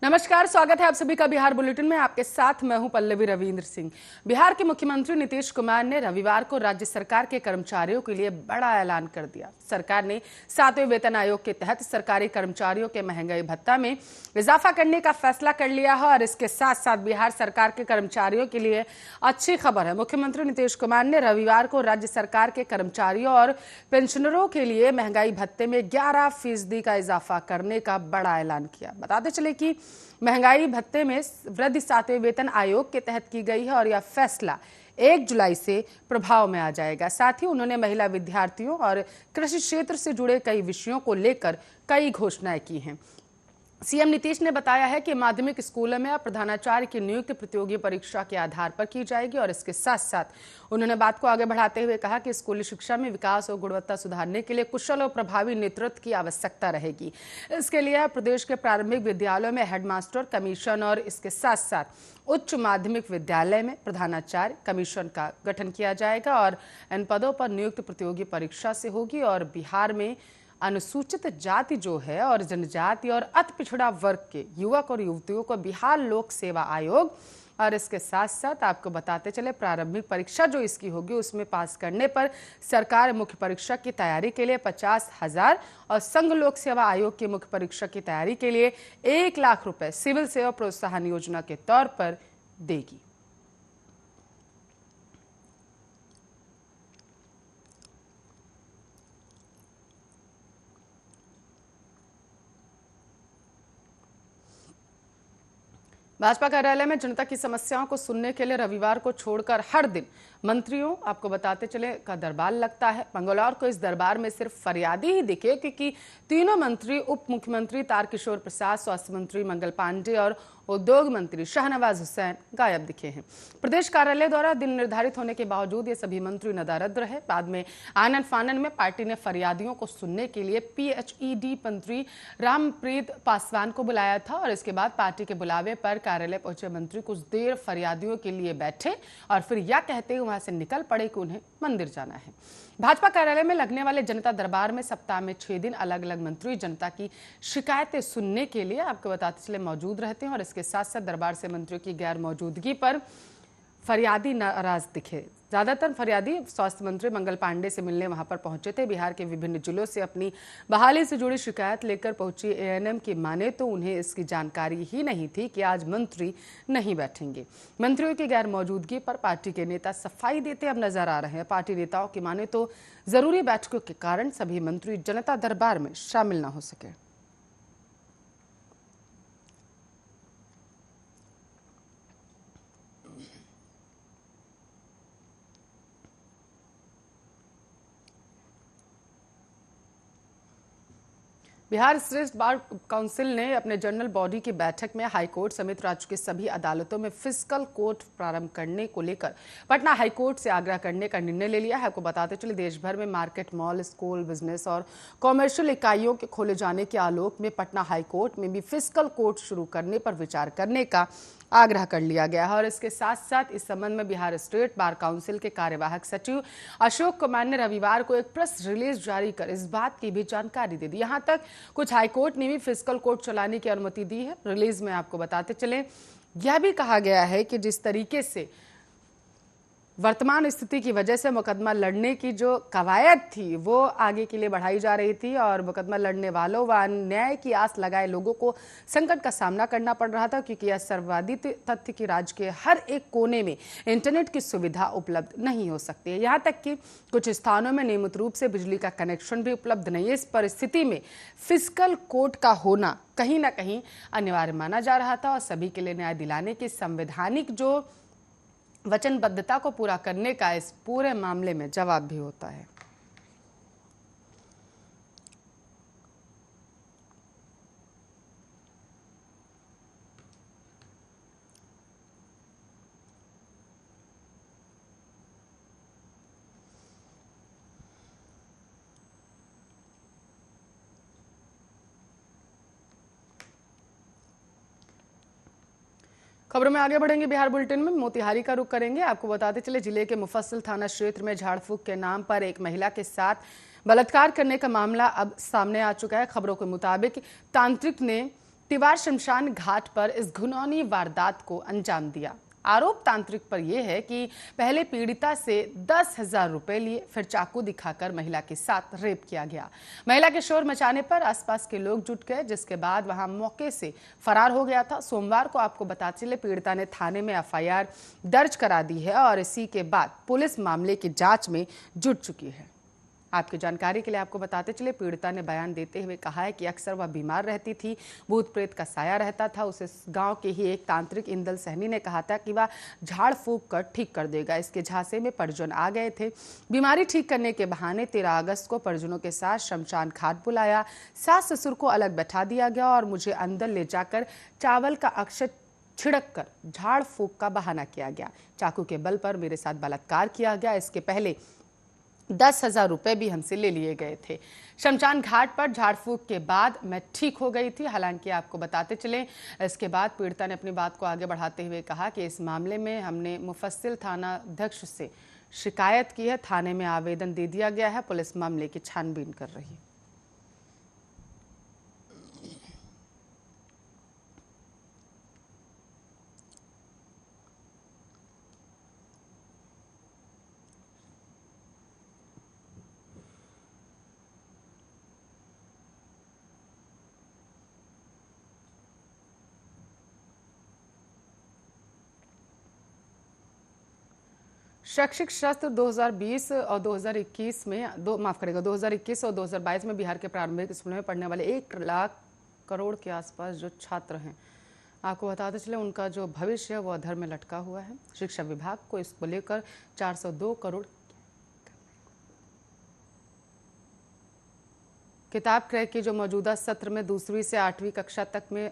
नमस्कार, स्वागत है आप सभी का बिहार बुलेटिन में। आपके साथ मैं हूं पल्लवी रविंद्र सिंह। बिहार के मुख्यमंत्री नीतीश कुमार ने रविवार को राज्य सरकार के कर्मचारियों के लिए बड़ा ऐलान कर दिया। सरकार ने 7वें वेतन आयोग के तहत सरकारी कर्मचारियों के महंगाई भत्ता में इजाफा करने का फैसला कर लिया है और इसके साथ साथ बिहार सरकार के कर्मचारियों के लिए अच्छी खबर है। मुख्यमंत्री नीतीश कुमार ने रविवार को राज्य सरकार के कर्मचारियों और पेंशनरों के लिए महंगाई भत्ते में 11% का इजाफा करने का बड़ा ऐलान किया। बताते चले कि महंगाई भत्ते में वृद्धि 7वें वेतन आयोग के तहत की गई है और यह फैसला 1 जुलाई से प्रभाव में आ जाएगा। साथ ही उन्होंने महिला विद्यार्थियों और कृषि क्षेत्र से जुड़े कई विषयों को लेकर कई घोषणाएं की हैं। सीएम नीतीश ने बताया है कि माध्यमिक स्कूलों में अब प्रधानाचार्य की नियुक्ति प्रतियोगी परीक्षा के आधार पर की जाएगी और इसके साथ साथ उन्होंने बात को आगे बढ़ाते हुए कहा कि स्कूली शिक्षा में विकास और गुणवत्ता सुधारने के लिए कुशल और प्रभावी नेतृत्व की आवश्यकता रहेगी। इसके लिए प्रदेश के प्रारंभिक विद्यालयों में हेडमास्टर कमीशन और इसके साथ साथ उच्च माध्यमिक विद्यालय में प्रधानाचार्य कमीशन का गठन किया जाएगा और इन पदों पर नियुक्ति प्रतियोगी परीक्षा से होगी। और बिहार में अनुसूचित जाति जो है और जनजाति और अति पिछड़ा वर्ग के युवक और युवतियों को बिहार लोक सेवा आयोग और इसके साथ साथ आपको बताते चले प्रारंभिक परीक्षा जो इसकी होगी उसमें पास करने पर सरकार मुख्य परीक्षा की तैयारी के लिए 50,000 और संघ लोक सेवा आयोग की मुख्य परीक्षा की तैयारी के लिए 1 लाख रुपए सिविल सेवा प्रोत्साहन योजना के तौर पर देगी। भाजपा कार्यालय में जनता की समस्याओं को सुनने के लिए रविवार को छोड़कर हर दिन मंत्रियों आपको बताते चले का दरबार लगता है। मंगलवार को इस दरबार में सिर्फ फरियादी ही दिखे क्योंकि तीनों मंत्री उप मुख्यमंत्री तारकिशोर प्रसाद, स्वास्थ्य मंत्री मंगल पांडे और उद्योग मंत्री शाहनवाज हुसैन गायब दिखे हैं। प्रदेश कार्यालय द्वारा दिन निर्धारित होने के बावजूद ये सभी मंत्री नदारद रहे। बाद में आनन फानन में पार्टी ने फरियादियों को सुनने के लिए PHED मंत्री रामप्रीत पासवान को बुलाया था और इसके बाद पार्टी के बुलावे पर कार्यालय पहुंचे मंत्री कुछ देर फरियादियों के लिए बैठे और फिर यह कहते हुए वहां से निकल पड़े कि उन्हें मंदिर जाना है। भाजपा कार्यालय में लगने वाले जनता दरबार में सप्ताह में 6 दिन अलग अलग मंत्री जनता की शिकायतें सुनने के लिए आपको बताते चले मौजूद रहते हैं और इसके साथ साथ दरबार से मंत्रियों की गैर मौजूदगी पर फरियादी नाराज दिखे। ज्यादातर फरियादी स्वास्थ्य मंत्री मंगल पांडे से मिलने वहां पर पहुंचे थे। बिहार के विभिन्न जिलों से अपनी बहाली से जुड़ी शिकायत लेकर पहुंची ANM की माने तो उन्हें इसकी जानकारी ही नहीं थी कि आज मंत्री नहीं बैठेंगे। मंत्रियों की गैर मौजूदगी पर पार्टी के नेता सफाई देते अब नजर आ रहे हैं। पार्टी नेताओं की माने तो जरूरी बैठकों के कारण सभी मंत्री जनता दरबार में शामिल न हो सके। बिहार श्रेष्ठ बार काउंसिल ने अपने जनरल बॉडी की बैठक में हाईकोर्ट समेत राज्य के सभी अदालतों में फिस्कल कोर्ट प्रारंभ करने को लेकर पटना हाईकोर्ट से आग्रह करने का निर्णय ले लिया है। आपको बताते चले देश भर में मार्केट, मॉल, स्कूल, बिजनेस और कॉमर्शियल इकाइयों के खोले जाने के आलोक में पटना हाईकोर्ट में भी फिस्कल कोर्ट शुरू करने पर विचार करने का आग्रह कर लिया गया है। और इसके साथ साथ इस संबंध में बिहार स्टेट बार काउंसिल के कार्यवाहक सचिव अशोक कुमार ने रविवार को एक प्रेस रिलीज जारी कर इस बात की भी जानकारी दे दी। यहां तक कुछ हाईकोर्ट ने भी फिस्कल कोर्ट चलाने की अनुमति दी है। रिलीज में आपको बताते चले यह भी कहा गया है कि जिस तरीके से वर्तमान स्थिति की वजह से मुकदमा लड़ने की जो कवायद थी वो आगे के लिए बढ़ाई जा रही थी और मुकदमा लड़ने वालों व न्याय की आस लगाए लोगों को संकट का सामना करना पड़ रहा था क्योंकि यह सर्ववादी तथ्य कि राज्य के हर एक कोने में इंटरनेट की सुविधा उपलब्ध नहीं हो सकती है। यहाँ तक कि कुछ स्थानों में नियमित रूप से बिजली का कनेक्शन भी उपलब्ध नहीं है। इस परिस्थिति में फिस्कल कोर्ट का होना कहीं ना कहीं अनिवार्य माना जा रहा था और सभी के लिए न्याय दिलाने की संवैधानिक जो वचनबद्धता को पूरा करने का इस पूरे मामले में जवाब भी होता है। खबरों में आगे बढ़ेंगे। बिहार बुलेटिन में मोतिहारी का रुख करेंगे। आपको बताते चले जिले के मुफस्सिल थाना क्षेत्र में झाड़ फूक के नाम पर एक महिला के साथ बलात्कार करने का मामला अब सामने आ चुका है। खबरों के मुताबिक तांत्रिक ने तिवार शमशान घाट पर इस घिनौनी वारदात को अंजाम दिया। आरोप तांत्रिक पर यह है कि पहले पीड़िता से 10,000 रुपए लिए, फिर चाकू दिखाकर महिला के साथ रेप किया गया। महिला के शोर मचाने पर आसपास के लोग जुट गए, जिसके बाद वहां मौके से फरार हो गया था। सोमवार को आपको बताते चले पीड़िता ने थाने में एफआईआर दर्ज करा दी है और इसी के बाद पुलिस मामले की जांच में जुट चुकी है। आपकी जानकारी के लिए आपको बताते चले पीड़िता ने बयान देते हुए कहा है कि अक्सर वह बीमार रहती थी, भूत प्रेत का साया रहता था। उसे गांव के ही एक तांत्रिक इंदल सहनी ने कहा था कि वह झाड़ फूंक कर ठीक कर देगा। इसके झांसे में परिजन आ गए थे। बीमारी ठीक करने के बहाने 13 अगस्त को परिजनों के साथ शमशान घाट बुलाया। सास ससुर को अलग बैठा दिया गया और मुझे अंदर ले जाकर चावल का अक्षत छिड़क कर झाड़ फूंक का बहाना किया गया। चाकू के बल पर मेरे साथ बलात्कार किया गया। इसके पहले 10,000 रुपए भी हमसे ले लिए गए थे। शमशान घाट पर झाड़ फूंक के बाद मैं ठीक हो गई थी। हालांकि आपको बताते चले इसके बाद पीड़िता ने अपनी बात को आगे बढ़ाते हुए कहा कि इस मामले में हमने मुफस्सिल थाना अध्यक्ष से शिकायत की है। थाने में आवेदन दे दिया गया है। पुलिस मामले की छानबीन कर रही है। शैक्षिक सत्र 2020 और 2021 में 2021 और 2022 में बिहार के प्रारंभिक स्कूलों में पढ़ने वाले 1 लाख करोड़ के आसपास जो छात्र हैं, आपको बताते चले उनका जो भविष्य है वो अधर में लटका हुआ है। शिक्षा विभाग को इसको लेकर 402 करोड़ किताब क्रय की जो मौजूदा सत्र में दूसरी से 8वीं कक्षा तक में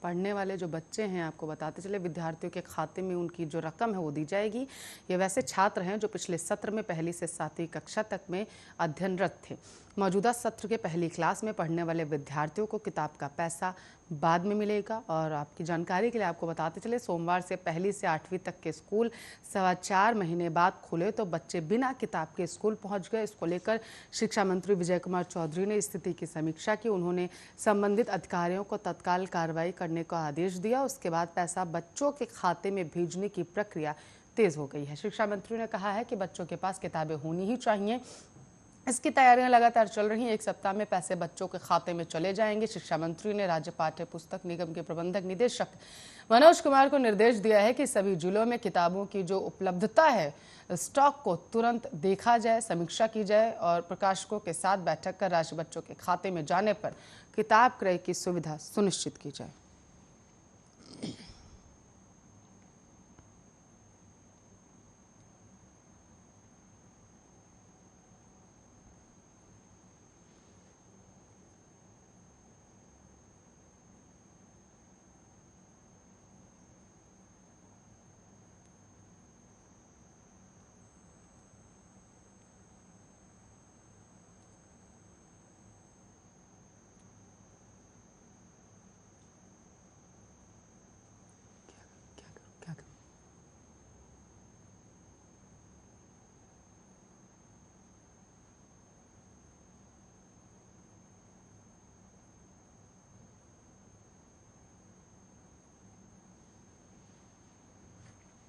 पढ़ने वाले जो बच्चे हैं, आपको बताते चले विद्यार्थियों के खाते में उनकी जो रकम है वो दी जाएगी। ये वैसे छात्र हैं जो पिछले सत्र में पहली से 7वीं कक्षा तक में अध्ययनरत थे। मौजूदा सत्र के पहली क्लास में पढ़ने वाले विद्यार्थियों को किताब का पैसा बाद में मिलेगा। और आपकी जानकारी के लिए आपको बताते चले सोमवार से पहली से 8वीं तक के स्कूल 4.25 महीने बाद खुले तो बच्चे बिना किताब के स्कूल पहुंच गए। इसको लेकर शिक्षा मंत्री विजय कुमार चौधरी ने स्थिति की समीक्षा की। उन्होंने संबंधित अधिकारियों को तत्काल कार्रवाई करने का आदेश दिया। उसके बाद पैसा बच्चों के खाते में भेजने की प्रक्रिया तेज हो गई है। शिक्षा मंत्री ने कहा है कि बच्चों के पास किताबें होनी ही चाहिए। इसकी तैयारियां लगातार चल रही हैं। 1 सप्ताह में पैसे बच्चों के खाते में चले जाएंगे। शिक्षा मंत्री ने राज्य पाठ्य पुस्तक निगम के प्रबंधक निदेशक मनोज कुमार को निर्देश दिया है कि सभी जिलों में किताबों की जो उपलब्धता है, स्टॉक को तुरंत देखा जाए, समीक्षा की जाए और प्रकाशकों के साथ बैठक कर राशि बच्चों के खाते में जाने पर किताब क्रय की सुविधा सुनिश्चित की जाए।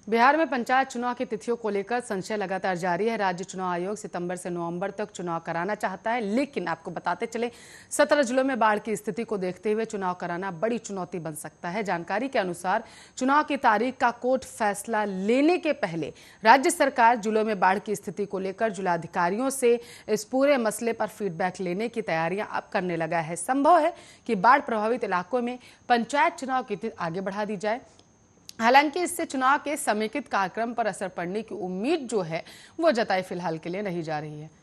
बिहार में पंचायत चुनाव की तिथियों को लेकर संशय लगातार जारी है। राज्य चुनाव आयोग सितंबर से नवंबर तक चुनाव कराना चाहता है, लेकिन आपको बताते चले 17 जिलों में बाढ़ की स्थिति को देखते हुए चुनाव कराना बड़ी चुनौती बन सकता है। जानकारी के अनुसार चुनाव की तारीख का कोर्ट फैसला लेने के पहले राज्य सरकार जिलों में बाढ़ की स्थिति को लेकर जिलाधिकारियों से इस पूरे मसले पर फीडबैक लेने की तैयारियां अब करने लगा है। संभव है कि बाढ़ प्रभावित इलाकों में पंचायत चुनाव की तिथि आगे बढ़ा दी जाए। हालांकि इससे चुनाव के समेकित कार्यक्रम पर असर पड़ने की उम्मीद जो है वो जताई फिलहाल के लिए नहीं जा रही है।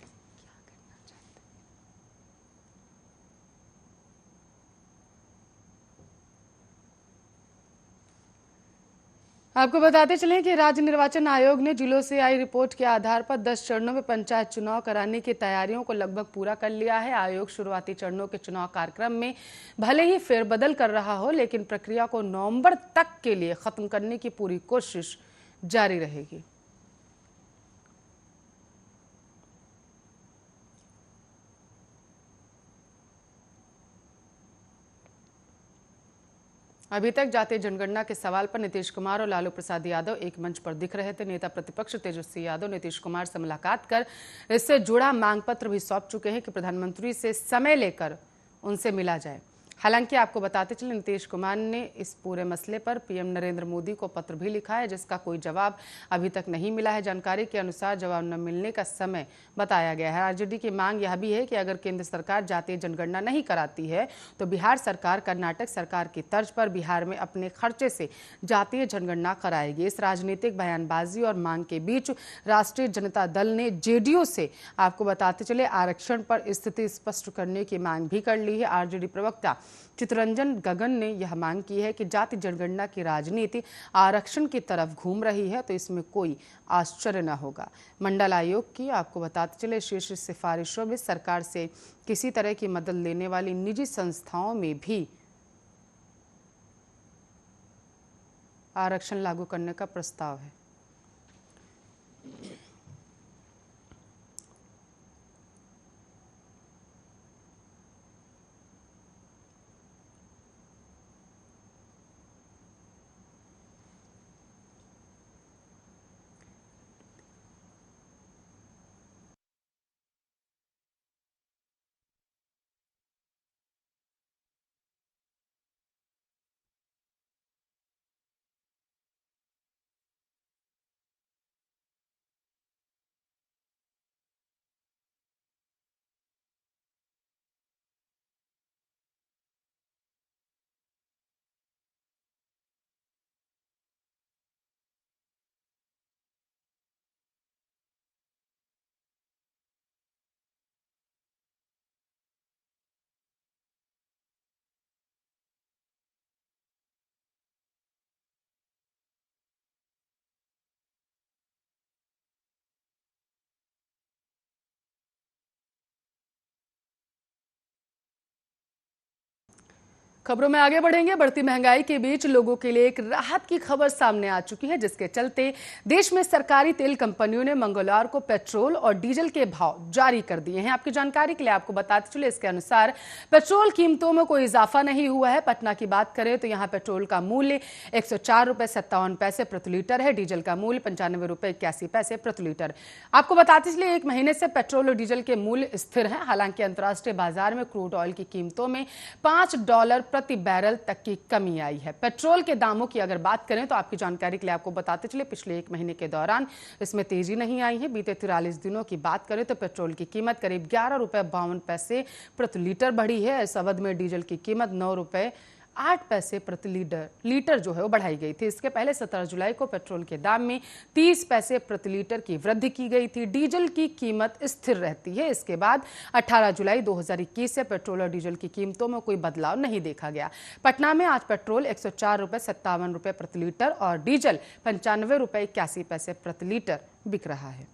आपको बताते चलें कि राज्य निर्वाचन आयोग ने जिलों से आई रिपोर्ट के आधार पर 10 चरणों में पंचायत चुनाव कराने की तैयारियों को लगभग पूरा कर लिया है। आयोग शुरुआती चरणों के चुनाव कार्यक्रम में भले ही फेरबदल कर रहा हो, लेकिन प्रक्रिया को नवंबर तक के लिए खत्म करने की पूरी कोशिश जारी रहेगी। अभी तक जातीय जनगणना के सवाल पर नीतीश कुमार और लालू प्रसाद यादव एक मंच पर दिख रहे थे। नेता प्रतिपक्ष तेजस्वी यादव नीतीश कुमार से मुलाकात कर इससे जुड़ा मांग पत्र भी सौंप चुके हैं कि प्रधानमंत्री से समय लेकर उनसे मिला जाए। हालांकि आपको बताते चले, नीतीश कुमार ने इस पूरे मसले पर पीएम नरेंद्र मोदी को पत्र भी लिखा है, जिसका कोई जवाब अभी तक नहीं मिला है। जानकारी के अनुसार जवाब न मिलने का समय बताया गया है। आरजेडी की मांग यह भी है कि अगर केंद्र सरकार जातीय जनगणना नहीं कराती है तो बिहार सरकार कर्नाटक सरकार की तर्ज पर बिहार में अपने खर्चे से जातीय जनगणना कराएगी। इस राजनीतिक बयानबाजी और मांग के बीच राष्ट्रीय जनता दल ने जेडीयू से, आपको बताते चले, आरक्षण पर स्थिति स्पष्ट करने की मांग भी कर ली है। आरजेडी प्रवक्ता चितरंजन गगन ने यह मांग की है कि जाति जनगणना की राजनीति आरक्षण की तरफ घूम रही है तो इसमें कोई आश्चर्य न होगा। मंडल आयोग की, आपको बताते चले, शीर्ष सिफारिशों में सरकार से किसी तरह की मदद लेने वाली निजी संस्थाओं में भी आरक्षण लागू करने का प्रस्ताव है। खबरों में आगे बढ़ेंगे। बढ़ती महंगाई के बीच लोगों के लिए एक राहत की खबर सामने आ चुकी है, जिसके चलते देश में सरकारी तेल कंपनियों ने मंगलवार को पेट्रोल और डीजल के भाव जारी कर दिए हैं। आपकी जानकारी के लिए आपको बताते चले, इसके अनुसार पेट्रोल कीमतों में कोई इजाफा नहीं हुआ है। पटना की बात करें तो यहाँ पेट्रोल का मूल्य 104 रुपये 57 पैसे प्रति लीटर है। डीजल का मूल्य 95 रुपये 81 पैसे प्रति लीटर। आपको बताते चले, एक महीने से पेट्रोल और डीजल के मूल्य स्थिर हैं। हालांकि अंतर्राष्ट्रीय बाजार में क्रूड ऑयल की कीमतों में $5 प्रति बैरल तक की कमी आई है। पेट्रोल के दामों की अगर बात करें तो आपकी जानकारी के लिए आपको बताते चले, पिछले एक महीने के दौरान इसमें तेजी नहीं आई है। बीते 43 दिनों की बात करें तो पेट्रोल की कीमत करीब 11 रुपये 52 पैसे प्रति लीटर बढ़ी है। इस अवधि में डीजल की कीमत 9 रुपये 8 पैसे प्रति लीटर जो है वो बढ़ाई गई थी। इसके पहले 17 जुलाई को पेट्रोल के दाम में 30 पैसे प्रति लीटर की वृद्धि की गई थी। डीजल की कीमत स्थिर रहती है। इसके बाद 18 जुलाई 2021 से पेट्रोल और डीजल की कीमतों में कोई बदलाव नहीं देखा गया। पटना में आज पेट्रोल 104 रुपये 57 रुपये प्रति लीटर और डीजल 95 रुपये 81 पैसे प्रति लीटर बिक रहा है।